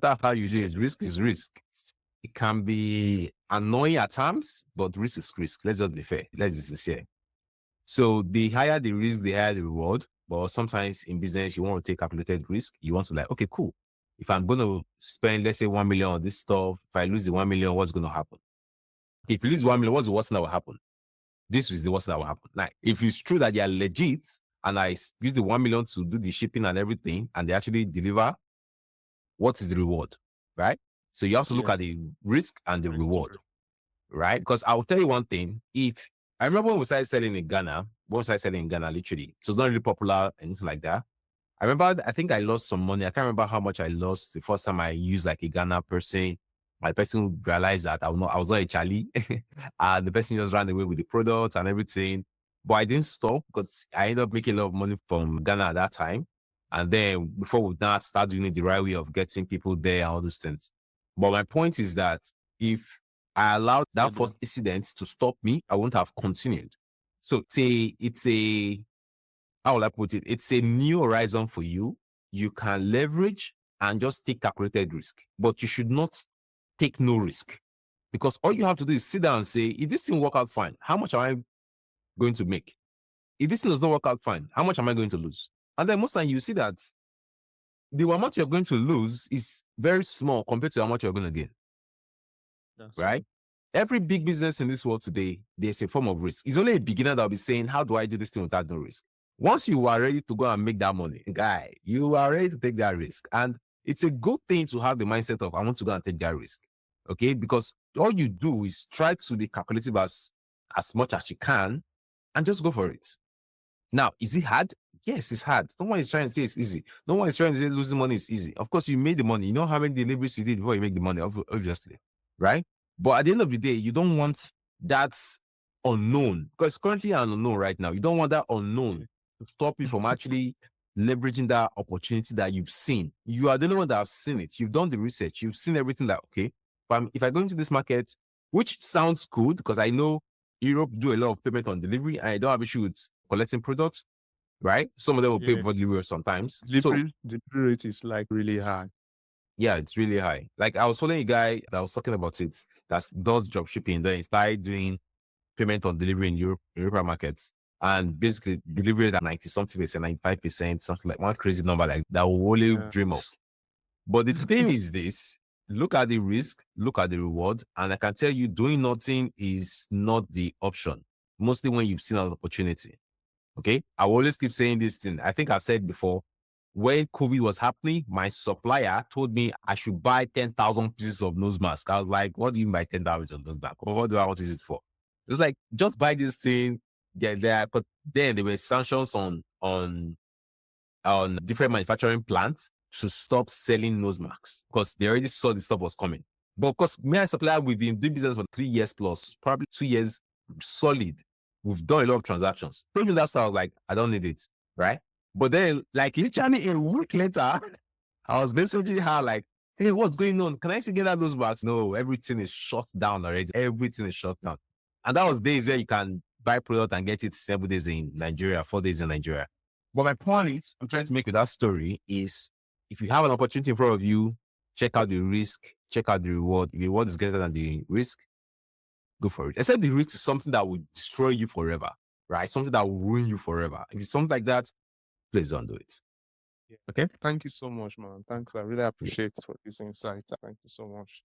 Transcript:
matter how you do it, risk is risk. It can be annoying at times, but risk is risk. Let's just be fair. Let's be sincere. So the higher the risk, the higher the reward. But sometimes in business, you want to take calculated risk. You want to like, okay, cool. If I'm going to spend, let's say 1 million on this stuff, if I lose the 1 million, what's going to happen? If you lose 1 million, what's the worst thing that will happen? This is the worst thing that will happen. Like, if it's true that they are legit and I use the 1 million to do the shipping and everything, and they actually deliver, what is the reward? Right? So you have to look at the risk and the reward, right? Because I'll tell you one thing. If I remember when we started selling in Ghana, literally, so it's not really popular, anything like that. I remember, I think I lost some money. I can't remember how much I lost the first time I used like a Ghana person. My person realized that I was not a Charlie. And the person just ran away with the product and everything. But I didn't stop because I ended up making a lot of money from Ghana at that time. And then before we now start doing it the right way of getting people there and all those things. But my point is that if I allowed that first incident to stop me, I wouldn't have continued. So it's a how will I put it? It's a new horizon for you. You can leverage and just take calculated risk, but you should not take no risk, because all you have to do is sit down and say, if this thing work out fine, how much am I going to make? If this thing does not work out fine, how much am I going to lose? And then most time you see that the amount you're going to lose is very small compared to how much you're going to gain. Right? Every big business in this world today, there's a form of risk. It's only a beginner that will be saying, how do I do this thing without no risk? Once you are ready to go and make that money, guy, you are ready to take that risk. And it's a good thing to have the mindset of, I want to go and take that risk. Okay? Because all you do is try to be calculative as much as you can and just go for it. Now, is it hard? Yes, it's hard. No one is trying to say it's easy. No one is trying to say losing money is easy. Of course, you made the money. You know how many deliveries you did before you make the money, obviously. Right? But at the end of the day, you don't want that unknown, because it's currently an unknown right now. You don't want that unknown to stop you from actually leveraging that opportunity that you've seen. You are the only one that have seen it. You've done the research. You've seen everything that, okay, if I go into this market, which sounds good because I know Europe do a lot of payment on delivery and I don't have issue with collecting products, right? Some of them will pay for delivery sometimes. Delivery rate is like really high. Yeah, it's really high. Like I was following a guy that was talking about it that does drop shipping. Then he started doing payment on delivery in European markets. And basically delivery at 90-something percent, 95%, something like one crazy number like that will only dream of. But the thing is this, look at the risk, look at the reward. And I can tell you doing nothing is not the option. Mostly when you've seen an opportunity. Okay. I will always keep saying this thing. I think I've said before, when COVID was happening, my supplier told me I should buy 10,000 pieces of nose mask. I was like, what do you mean by 10,000 of nose mask? What do I want to use it for? It was like, just buy this thing, get there. But then there were sanctions on different manufacturing plants to stop selling nose masks because they already saw the stuff was coming. But of course, me and supplier, we've been doing business for 3 years plus, probably 2 years solid. We've done a lot of transactions. Even that's how I was like, I don't need it, right? But then, like literally a week later, I was messaging her like, hey, what's going on? Can I still get out those bags? No, everything is shut down already. Everything is shut down. And that was days where you can buy product and get it 7 days in Nigeria, 4 days in Nigeria. But my point I'm trying to make with that story is if you have an opportunity in front of you, check out the risk, check out the reward. If the reward is greater than the risk, go for it. Except the risk is something that will destroy you forever, right? Something that will ruin you forever. If it's something like that, please don't do it. Okay? Thank you so much, man. Thanks. I really appreciate for this insight. Thank you so much.